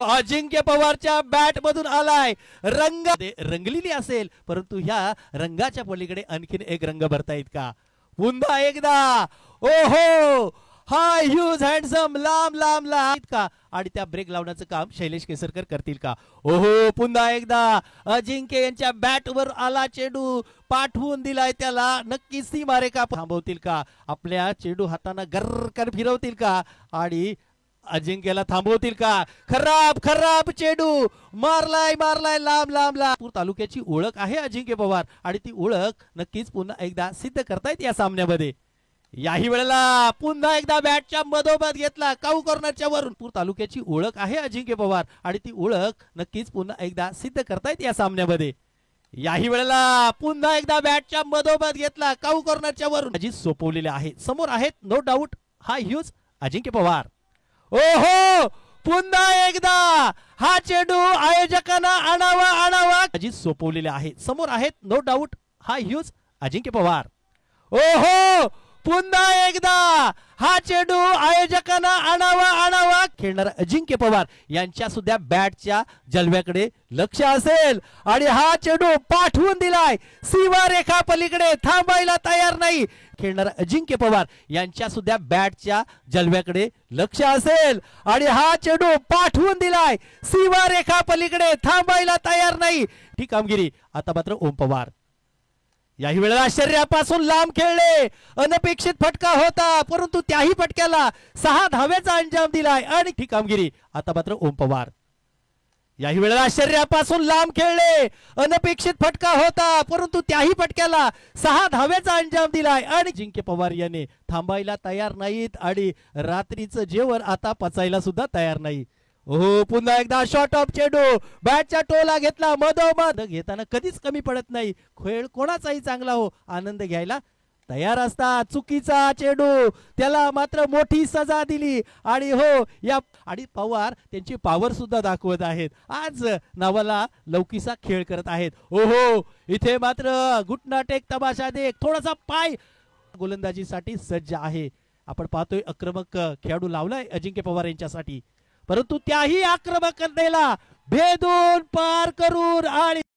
अजिंक्य पवारच्या bat मधून आलाय रंग रंगलेली असेल परंतु ह्या रंगाच्या पलीकडे आणखीन एक रंग भरतायत का पुन्हा एकदा ओहो हाय ह्यूज हँडसम लांब लांब लांब का आणि त्या ब्रेक लावण्याचं काम शैलेश केसरकर करतील का ओहो पुन्हा एकदा अजिंक्य यांच्या बॅट वर आला चेंडू पाठवून दिलाय त्याला नक्कीच सीमारेखा थांबवतील का आपल्या चेंडू हाताने गर्रकर फिरवतील का आणि अजिंक्यला थांबवतील का खराब खराब चेंडू मारलाय मारलाय लांब लांब लांब तालुक्याची ओळख आहे अजिंक्य पवार आणि ती ओळख नक्कीच पुन्हा एकदा सिद्ध करतायत या सामन्यामध्ये याही वेळेला पुन्हा एकदा बॅटच्या मधोमध घेतला काऊ कॉर्नरच्या वरून तालुक्याची ओळख आहे अजिंक्य पवार आणि ती ओळख नक्कीच पुन्हा एकदा सिद्ध करतायत या सामन्यामध्ये याही वेळेला पुन्हा एकदा बॅटच्या मधोमध घेतला काऊ कॉर्नरच्या वरून अजित सोपवलेले आहे समोर आहेत नो डाऊट हा ह्यूज अजिंक्य पवार ओहो पुन्हा एकदा हा चेंडू आयोजकांना आणावा आणावा अजित सोपवलेले आहे समोर आहेत नो डाऊट हा ह्यूज अजिंक्य पवार ओहो पुन्हा एकदा हा चेंडू आयोजकांना आणावा आणावा खेळणार अजिंक्य पवार यांच्या सुद्धा बॅटच्या जलव्याकडे लक्ष असेल आणि हा चेंडू पाठवून दिलाय सीमा रेखा पलीकडे थांबायला तयार नाही खेळणार अजिंक्य पवार यांच्या सुद्धा बॅटच्या जलव्याकडे लक्ष असेल आणि हा चेंडू पाठवून दिलाय सीमा रेखा पलीकडे थांबायला तयार नाही ही कामगिरी आता मात्र ओम पवार याही वेळेला शरीरापासून लांब खेळले अनपेक्षित फटका होता परंतु त्याही फटक्याला 6 धाव्याचा अंजाम दिलाय आणि ही कामगिरी आता मात्र ओम पवार याही वेळेला शरीरापासून लांब खेळले अनपेक्षित फटका होता परंतु त्याही फटक्याला 6 धाव्याचा अंजाम दिलाय आणि अजिंक्य पवार याने थांबायला तयार नाहीत आणि रात्रीचं जेवण आता पचायला सुद्धा तयार नाही ओहो पुन्हा एकदा शॉट ऑफ चेंडू बॅटच्या टोला घेतला मधोमध घेताना कधीच कमी पडत नाही खेळ कोणाचाही चांगला हो आनंद घ्यायला तयार असतात चुकीचा चेंडू त्याला मात्र मोठी सजा दिली आणि हो या आणि पवार त्यांची पॉवर सुद्धा दाखवत आहेत आज नावाला लौकीचा खेळ करत आहेत ओहो इथे मात्र घुटना टेक तमाशा देख थोडासा पाय गोलंदाजीसाठी सज्ज आहे आपण पाहतोय आक्रमक खेळाडू लावलाय अजिंक्य पवार यांच्यासाठी परंतु त्याही आक्रमकतेला भेदून पार करून आणि